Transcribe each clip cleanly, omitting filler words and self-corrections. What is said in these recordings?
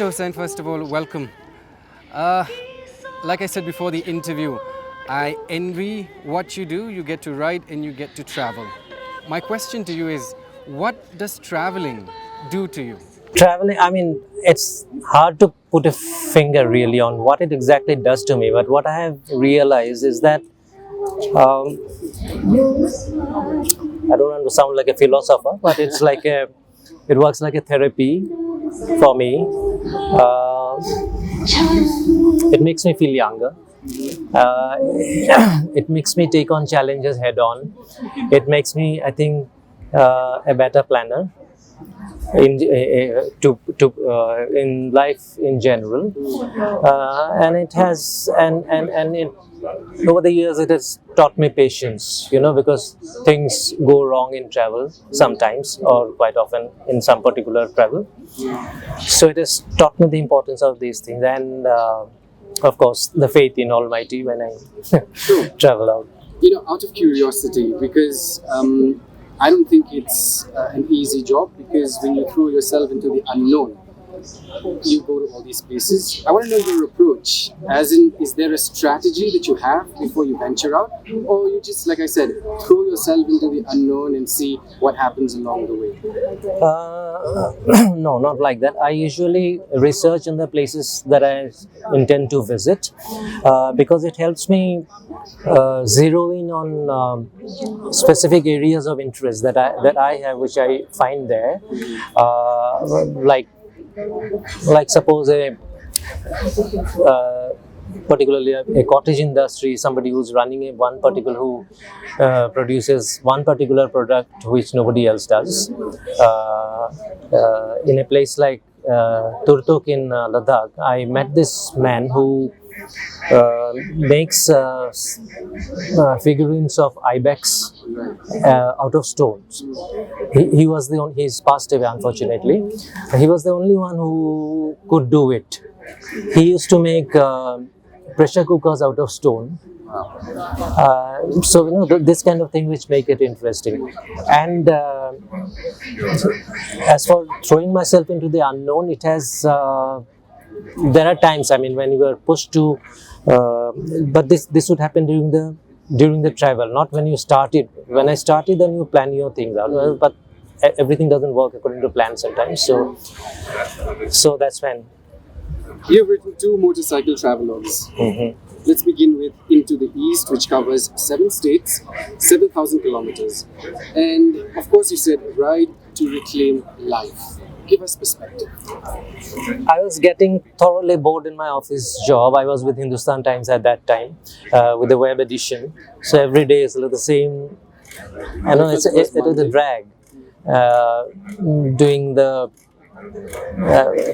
Mr. Hussain, first of all, welcome. Like I said before the interview, I envy what you do. You get to write and you get to travel. My question to you is, what does traveling do to you? Traveling, I mean, it's hard to put a finger really on what it exactly does to me, but what I have realized is that um, I don't want to sound like a philosopher, but it works like a therapy for me. Uh, it makes me feel younger. It makes me take on challenges head on. It makes me, I think, a better planner in life in general, and it has and it over the years it has taught me patience, because things go wrong in travel sometimes, or quite often in some particular travel. So it has taught me the importance of these things, and of course the faith in Almighty when I travel out. Out of curiosity, because I don't think it's an easy job, because when you throw yourself into the unknown, you go to all these places. I want to know your approach. As in, is there a strategy that you have before you venture out? Or you just, like I said, throw yourself into the unknown and see what happens along the way? No, not like that. I usually research in the places that I intend to visit, because it helps me zero in on specific areas of interest that I have, which I find there. Like suppose particularly a cottage industry, somebody who's running who produces one particular product which nobody else does. In a place like Turtuk in Ladakh, I met this man who makes figurines of ibex out of stones. He was he's passed away, unfortunately. He was the only one who could do it. He used to make pressure cookers out of stone. So this kind of thing which make it interesting. And as for throwing myself into the unknown, it has there are times, I mean, when you are pushed to but this would happen during the travel, not when you started. When I started, then you plan your things out, but everything doesn't work according to plan sometimes, so that's when. You've written 2 motorcycle travelogues. Let's begin with Into the East, which covers 7 states, 7,000 kilometers. And of course, you said ride to reclaim life. Give us perspective. I was getting thoroughly bored in my office job. I was with Hindustan Times at that time, with the web edition. So every day is the same. I know it was a drag. Doing the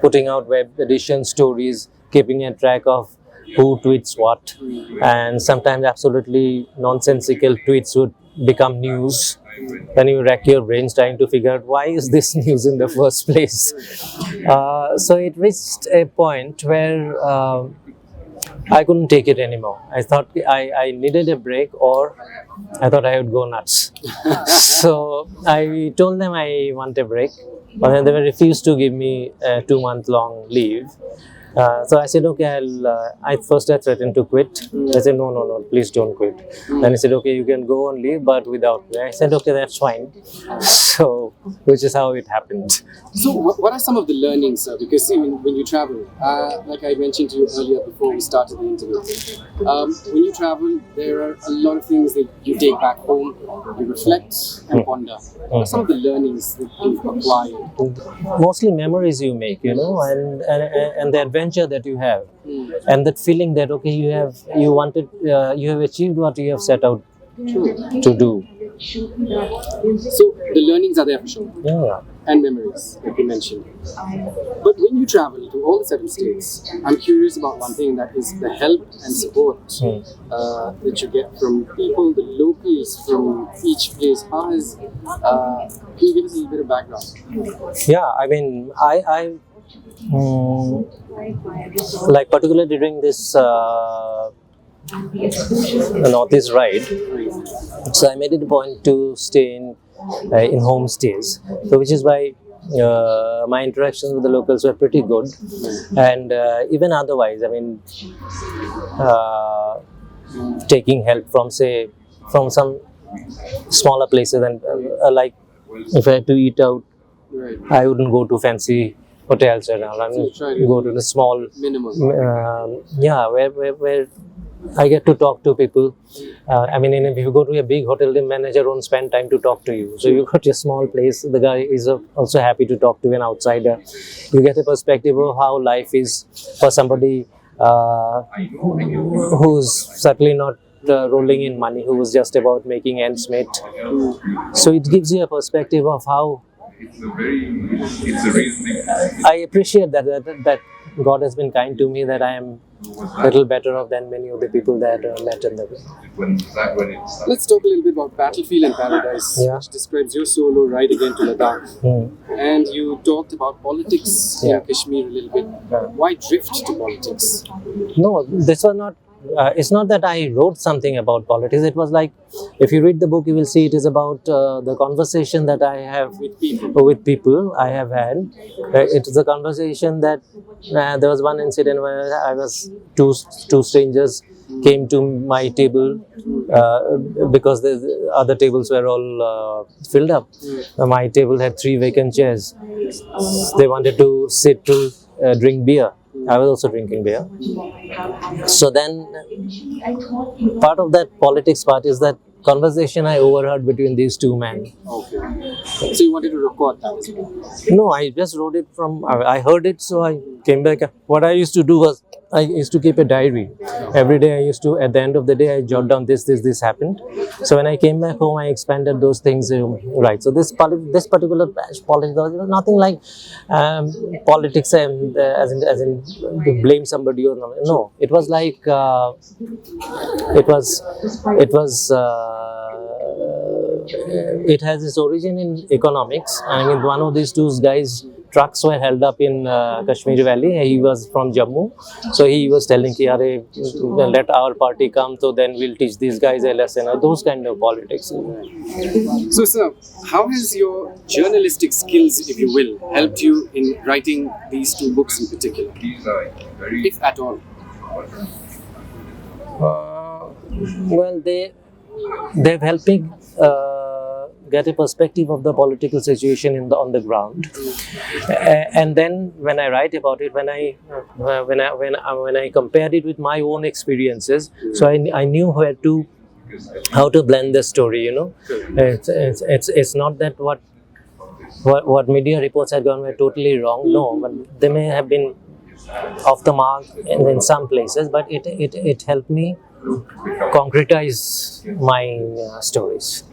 putting out web edition stories, keeping a track of who tweets what, and sometimes absolutely nonsensical tweets would become news. Then you rack your brains trying to figure out why is this news in the first place. So it reached a point where I couldn't take it anymore. I thought I needed a break, or I thought I would go nuts. So I told them I want a break, but they refused to give me a 2-month-long leave. So I said, okay, I threatened to quit. They said, no, please don't quit. Then he said, okay, you can go on leave, but without me. I said, okay, that's fine. So, which is how it happened. So what are some of the learnings, sir? Because see, when you travel, like I mentioned to you earlier before we started the interview, when you travel, there are a lot of things that you take back home, you reflect and ponder. What are some of the learnings that you've acquired? Mostly memories you make, and the adventure that you have, and that feeling that okay, you have achieved what you have set out to do. So the learnings are there for sure. Yeah. And memories, like you mentioned. But when you travel to all the 7 states, I'm curious about one thing, that is the help and support that you get from people, the locals from each place. How has, can you give us a little bit of background? Yeah, I mean, I like particularly during this Northeast ride, so I made it a point to stay in homestays. So which is why my interactions with the locals were pretty good, and even otherwise, I mean, uh, taking help from, say, from some smaller places, and like if I had to eat out, Right. I wouldn't go to fancy hotels and all. I So you mean, try to go do to the small, minimum. yeah, where I get to talk to people. I mean, if you go to a big hotel, the manager won't spend time to talk to you. So you got your small place. The guy is also happy to talk to an outsider. You get a perspective of how life is for somebody who's certainly not rolling in money, who was just about making ends meet. So it gives you a perspective of how I appreciate that God has been kind to me, that I am a little better off than many of the people that met in the way. Let's talk a little bit about Battlefield and Paradise, Yeah. which describes your solo ride again to Ladakh. And you talked about politics Yeah. in Kashmir a little bit. Yeah. Why drift to politics? No, this was not. It's not that I wrote something about politics. It was like, if you read the book, you will see it is about the conversation that I have with people I have had. It is a conversation that there was one incident where I was two strangers came to my table because the other tables were all filled up. My table had 3 vacant chairs. They wanted to sit to drink beer. I was also drinking beer. So then, part of that politics part is that conversation I overheard between these two men. Okay. So you wanted to record that as well? No, I just wrote it from. I heard it, so I came back. What I used to do was, I used to keep a diary. Every day I used to, at the end of the day, I jot down this happened. So when I came back home, I expanded those things. Right. So this particular politics, there was nothing like politics and as in to blame somebody or not. No, it was like it has its origin in economics. I mean, one of these two guys' trucks were held up in Kashmir Valley. He was from Jammu, so he was telling ki, "Arey, let our party come, so then we'll teach these guys a lesson." Those kind of politics. So, sir, how has your journalistic skills, if you will, helped you in writing these 2 books in particular, if at all? Well, they've helped me get a perspective of the political situation on the ground, and then when I write about it, when I compared it with my own experiences, so I knew how to blend the story. It's not that what media reports had gone were totally wrong. No, but they may have been off the mark in some places, but it helped me concretize my stories.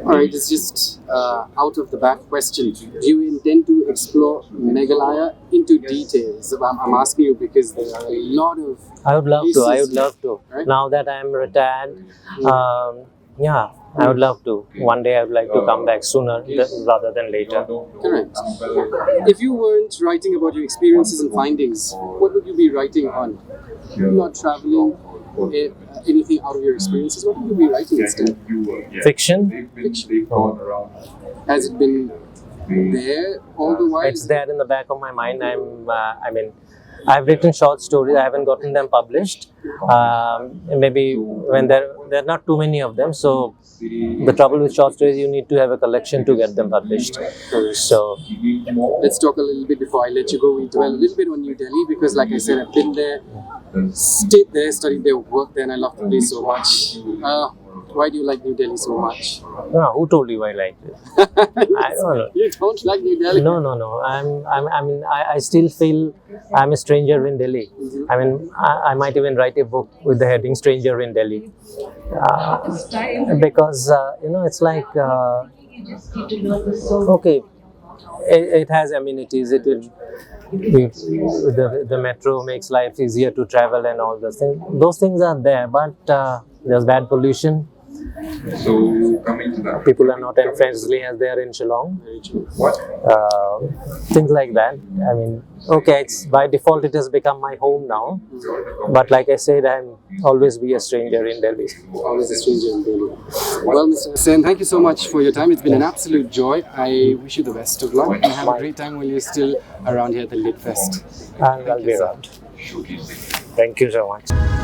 All right, it's just out of the back question. Do you intend to explore Meghalaya into details? I'm asking you because there are a lot of I would love to. I places, would love to. right? Now that I'm retired, yeah, I would love to. One day I would like to come back sooner rather than later. Correct. If you weren't writing about your experiences and findings, what would you be writing on? Not traveling, anything out of your experiences, what would you be writing instead? Fiction? Fiction. Has it been there all the while? It's there in the back of my mind. I've written short stories. I haven't gotten them published. Maybe when there are not too many of them. So the trouble with short stories, you need to have a collection to get them published. So let's talk a little bit before I let you go. We dwell a little bit on New Delhi because, like I said, I've been there, stayed there, studied there, worked there, and I love the place so much. Why do you like New Delhi so much? who told you I like it? I don't know. You don't like New Delhi? No. I still feel I'm a stranger in Delhi. I mean, I might even write a book with the heading "Stranger in Delhi," because it's like okay, it has amenities. The metro makes life easier to travel and all those things. Those things are there, but there's bad pollution. People are not as friendly as they are in Shillong. Very true. Things like that. I mean, okay, it's by default it has become my home now. But like I said, I'm always be a stranger in Delhi. Always a stranger in Delhi. Well, Mr. Hussain, thank you so much for your time. It's been an absolute joy. I wish you the best of luck and have a great time while you're still around here at the Lit Fest. And I'll be around. Thank you so much.